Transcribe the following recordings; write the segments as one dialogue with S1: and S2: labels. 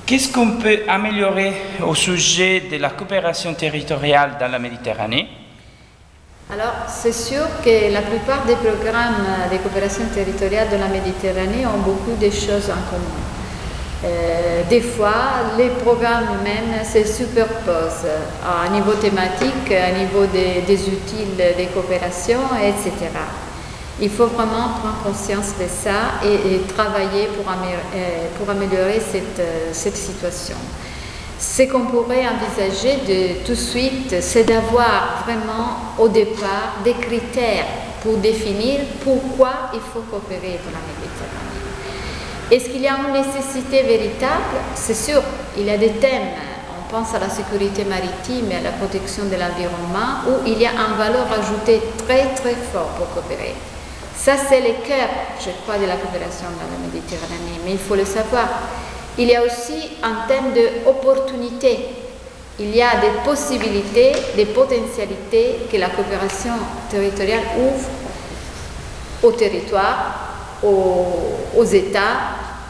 S1: Qu'est-ce qu'on peut améliorer au sujet de la coopération territoriale dans la Méditerranée?
S2: Alors, c'est sûr que la plupart des programmes de coopération territoriale de la Méditerranée ont beaucoup de choses en commun. Des fois, les programmes même se superposent à niveau thématique, à niveau des outils de coopération, etc. Il faut vraiment prendre conscience de ça et travailler pour améliorer cette situation. Ce qu'on pourrait envisager de tout de suite, c'est d'avoir vraiment au départ des critères pour définir pourquoi il faut coopérer dans la Méditerranée. Est-ce qu'il y a une nécessité véritable? C'est sûr, il y a des thèmes, on pense à la sécurité maritime et à la protection de l'environnement, où il y a une valeur ajoutée très très forte pour coopérer. Ça, c'est le cœur, je crois, de la coopération dans la Méditerranée, mais il faut le savoir. Il y a aussi un thème d'opportunité. Il y a des possibilités, des potentialités que la coopération territoriale ouvre au territoire, aux États,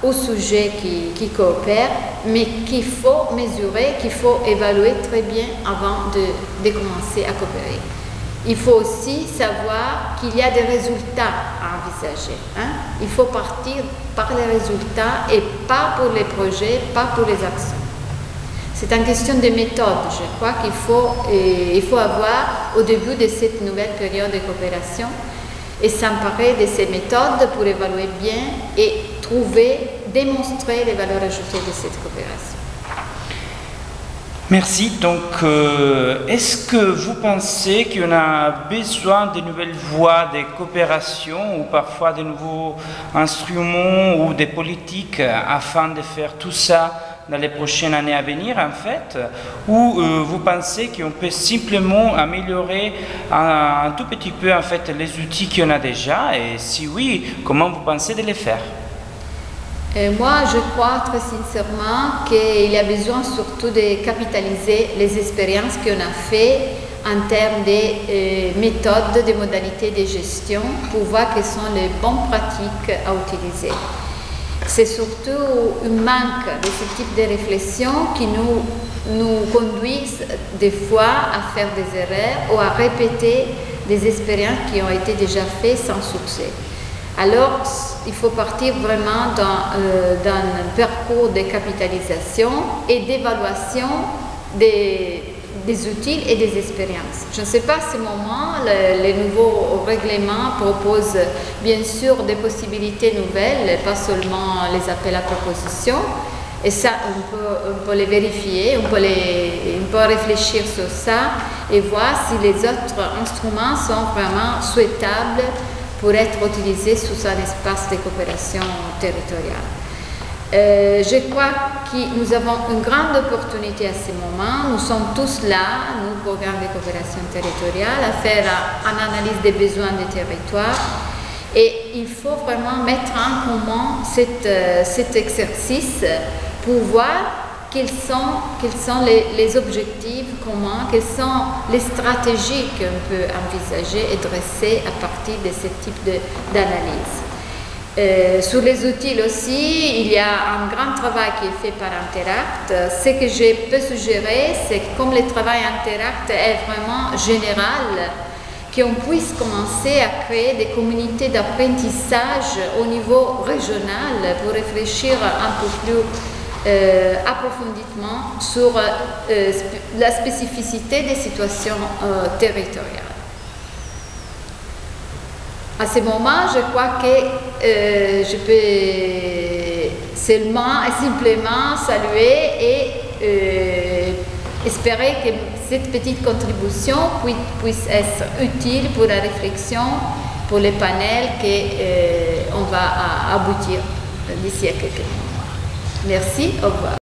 S2: aux sujets qui coopèrent, mais qu'il faut mesurer, qu'il faut évaluer très bien avant de commencer à coopérer. Il faut aussi savoir qu'il y a des résultats à envisager. Il faut partir par les résultats et pas pour les projets, pas pour les actions. C'est une question de méthode, je crois qu'il faut avoir au début de cette nouvelle période de coopération et s'emparer de ces méthodes pour évaluer bien et démontrer les valeurs ajoutées de cette coopération.
S1: Merci. Donc, est-ce que vous pensez qu'on a besoin de nouvelles voies de coopération ou parfois de nouveaux instruments ou des politiques afin de faire tout ça dans les prochaines années à venir, en fait? Ou vous pensez qu'on peut simplement améliorer un tout petit peu, en fait, les outils qu'on a déjà? Et si oui, comment vous pensez de les faire?
S2: Moi, je crois très sincèrement qu'il y a besoin surtout de capitaliser les expériences qu'on a faites en termes de méthodes, de modalités de gestion pour voir quelles sont les bonnes pratiques à utiliser. C'est surtout un manque de ce type de réflexion qui nous conduisent des fois à faire des erreurs ou à répéter des expériences qui ont été déjà faites sans succès. Alors, il faut partir vraiment dans un parcours de capitalisation et d'évaluation des outils et des expériences. Je ne sais pas à ce moment, les nouveaux règlements proposent bien sûr des possibilités nouvelles, pas seulement les appels à proposition. Et ça, on peut les vérifier, on peut réfléchir sur ça et voir si les autres instruments sont vraiment souhaitables pour être utilisés sous un espace de coopération territoriale. Je crois que nous avons une grande opportunité à ce moment. Nous sommes tous là, nous, programmes de coopération territoriale, à faire une analyse des besoins des territoires. Et il faut vraiment mettre en commun cet exercice pour voir quels sont les objectifs communs, quelles sont les stratégies qu'on peut envisager et dresser à partir de ce type d'analyse. Sur les outils aussi, il y a un grand travail qui est fait par Interact. Ce que je peux suggérer, c'est que comme le travail Interact est vraiment général, qu'on puisse commencer à créer des communautés d'apprentissage au niveau régional pour réfléchir un peu plus approfondissement sur la spécificité des situations territoriales. À ce moment, je crois que je peux seulement et simplement saluer et espérer que cette petite contribution puisse être utile pour la réflexion, pour les panels qu'on va aboutir d'ici à quelques mois. Merci, au revoir.